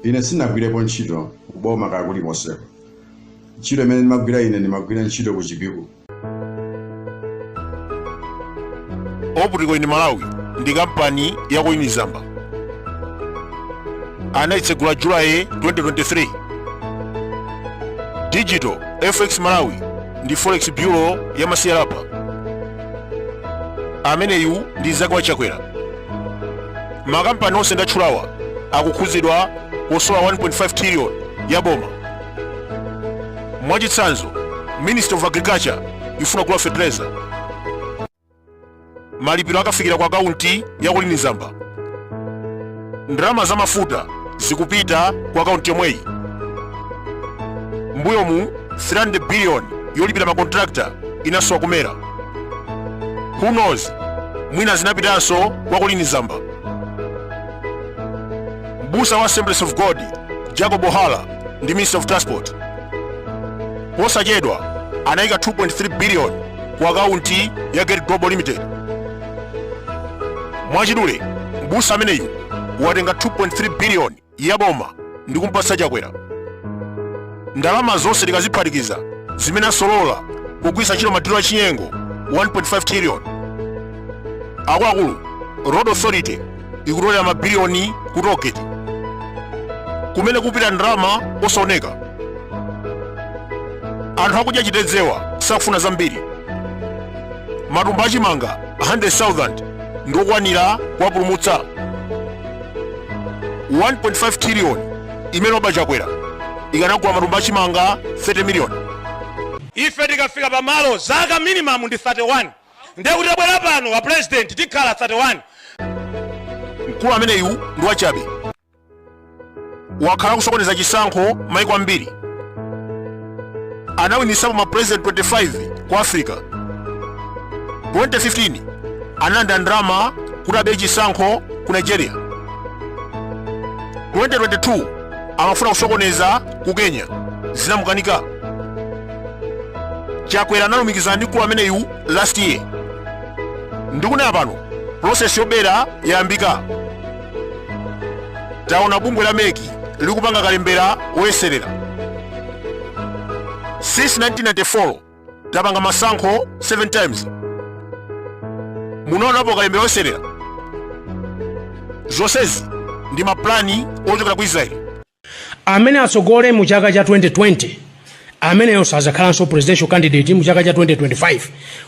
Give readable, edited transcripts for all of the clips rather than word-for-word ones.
ine sinagwirepo ntchito kuboma kakuliponse. Ntchito imene ndimagwira ine ndimagwira ntchito ku Chipiku. Optical in Malawi ndi kampani ya ku Inizamba. Anaitsegula July 2023. Digital FX Malawi ndi Forex Bureau ya Masiyalapa. Ameneyu ndi Zakwa Chakwera. Makampani onse ndatchulawa akukhuzidwa kusowa 1.5 trillion ya boma. Mwachitsanzo, Ministry of Agriculture ifuna kugula fertilizer. Malipiro akafikira kwa akaunti ya ku Inizamba. Ndalama za mafuta zikupita kwa akaunti yomweyi. Mbuyo mu 300 billion yolipira makontrakta inasowa kumera. Who knows, mwina zinapitanso kwa ku Inizamba. Mbusa wa Assemblies of God Jacob Ohala ndi Minister of Transport posachedwa anayika 2.3 billion kwa akaunti ya Get Global Limited. Mwachidule mbusa ameneyu watenga 2.3 billion ya boma ndi kumpasa Chakwera. Ndalama zonse tikaziphatikiza zimene asolola kugwisa ntchito madiro a chinyengo 1.5 trillion. Akuluakulu Road Authority ikutolera mabiliyoni ku Toketi kumene kupita ndalama osaoneka. Anthu akudya chitedzewa sakufuna zambiri. Matumba achimanga 100,000 ndokwanira kuwapulumutsa. 1.5 trillion imene oba Chakwera ikanagula matumba achimanga 30 million. Ife tikafika pamalo zaka minimum ndi 31. Ndiye kuti abwera pano wa president tikhala 31. Mkulu ameneyu ndi wachabe. Wakhala kusokoneza chisankho maiko ambiri. Anawinisapo ma president 25 ku Africa. 2015 analanda ndalama kuti abe chisankho ku Nigeria. 2022 amafuna kusokoneza ku Kenya, zinamukanika. Chakwera analumikizana ndi mkulu ameneyu last year. Ndikunena pano process yobera yayambika. Taona bungwe la meki likupanga kalembera woyeserera. Since 1994 tapanga masankho 7 times. Munaonapo kalembera woyeserera. Zonsezi ndi maplani ochokera ku Israeli. Amene atsogole mu chaka cha 2020 ameneyo sazakhalanso presidential candidate mu chaka cha 2025,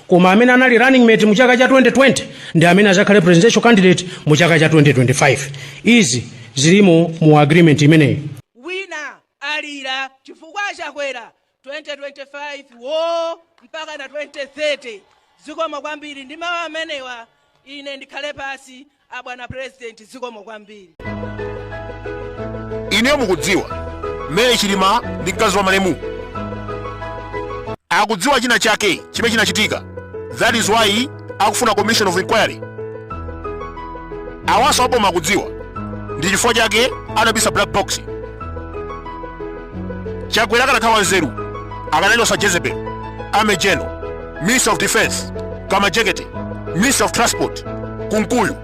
koma amene anali running mate mu chaka cha 2020 ndi amene azakhale presidential candidate mu chaka cha 2025. Izi zilimo mu agreement imeneyi. Wina alira chifukwa Chakwera 2025 wo mpaka na 2030. Zikomo kwambiri ndi mawu amenewa ine ndikhale pasi abwana president. Zikomo kwambiri. Ineyo mukudziwa mmene Chilima ndi mkazi wa malemu akudziwa china chake chimene chinachitika. That is why akufuna commission of inquiry. Awaso apo makudziwa ndi chifukwa chake anabisa black box. Chakwera kanakhala nzeru akanalosa Jezebel, Ame General, Minister of Defense, Kama Jekete, Minister of Transport, Kunkuyu,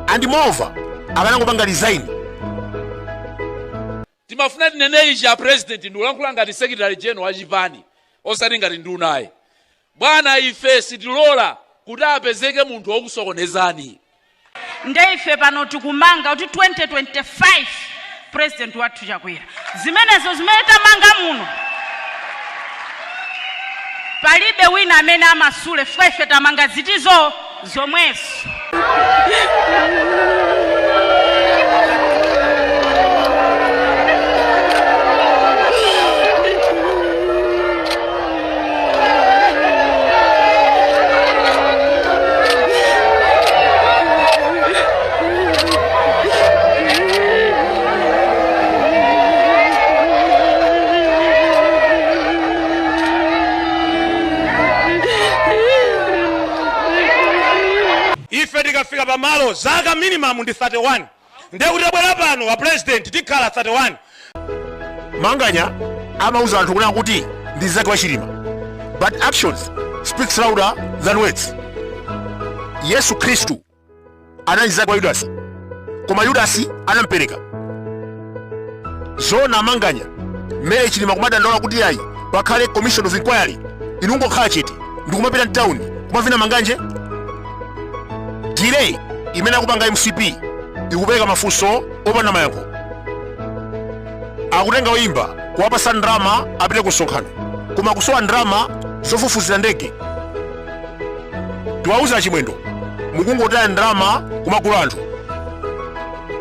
and moreover akanangopanga resign. Timafuna tinene ichi ya president ndikulankhula ngati secretary general wa Chipani osati ngati ndunaye. Bwana ife sitilola kuti apezeke munthu wokusokonezani. Ndeife pano tikumanga kuti 2025 president wathu Chakwera. Zimenezo zimene tamanga muno palibe wina amene amasule ife tamanga zitizo zomweso. Ife tikafika pamalo zaka minimum ndi 31. Ndiye kuti abwera pano wa president tikhala 31. Manganya amauza anthu kunena kuti ndi zake wa Chilima. But actions speaks louder than words. Yesu Kristu anali zake wa Yudasi, koma Yudasi anampereka. zona amanganya meya Chilima kumadandaula kuti ayi pakhale commission of inquiry inungokhala chete ndikumapita mtown kumavina manganje. Delay imene akupanga MCP ikupeka mafunso opanda mayankho, akutenga oyimba kuwapasa ndrama apite kusonkhano koma kusowa ndrama zofufuzira ndege. Tiwauza achimwendo mukungotaya ndrama kumagulu anthu.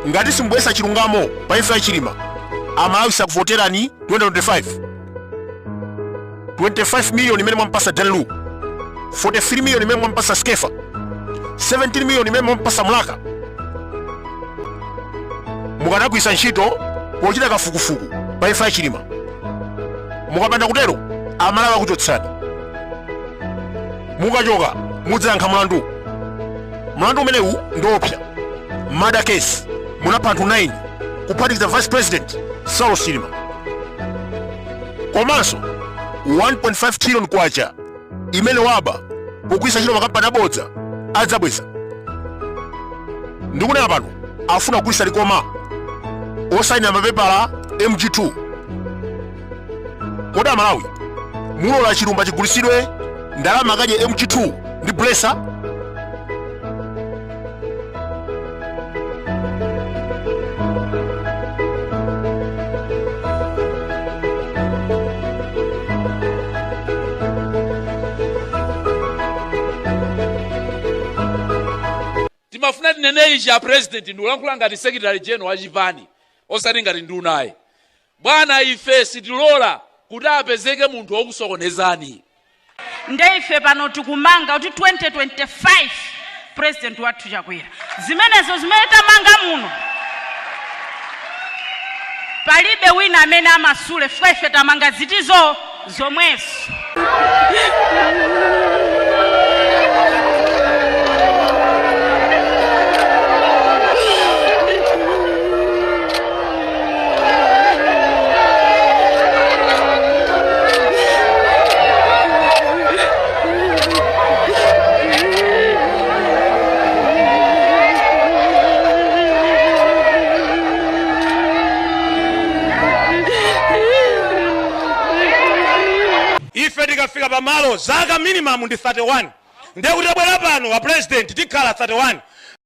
Ngati simbwesa chilungamo pa imfa ya Chilima Amalawi sakuvoterani 2025. 25 million imene mwampasa Danlu, 43 million imene mwampasa Skefa, 17 million imene mwampasa Mulaka. Mukanagwisa ntchito pochita kafukufuku pa imfa ya Chilima. Mukapanda kutero Amalawi akuchotsani. Mukachoka mudzayankha mlandu. Mlandu umenewu ndiopsa. Murder case munapha anthu 9 kuphatikiza vice president Saulos Chilima. Komanso 1.5 trillion kwacha imene waba pogwisa ntchito makampani abodza adzabweza. Ndikunena pano afuna kugwisa likoma osayina mapepala MG2. Kodi Amalawi mulola chilumba chigulisidwe ndalama kadye MG2 ndi Blesa? Timafuna tinene ichi a president ndikulankhula ngati secretary general wa Chipani osati ngati ndunaye. Bwana ife sitilola kuti apezeke munthu wokusokonezani. Ndeife pano tikumanga kuti 2025 president wathu Chakwera zimenezo zimene tamanga muno palibe wina amene amasule ife tamanga zitizo zomwezo. Ife tikafika pamalo zaka minimum ndi 31 ndiye kuti abwera pano wa president tikhala 31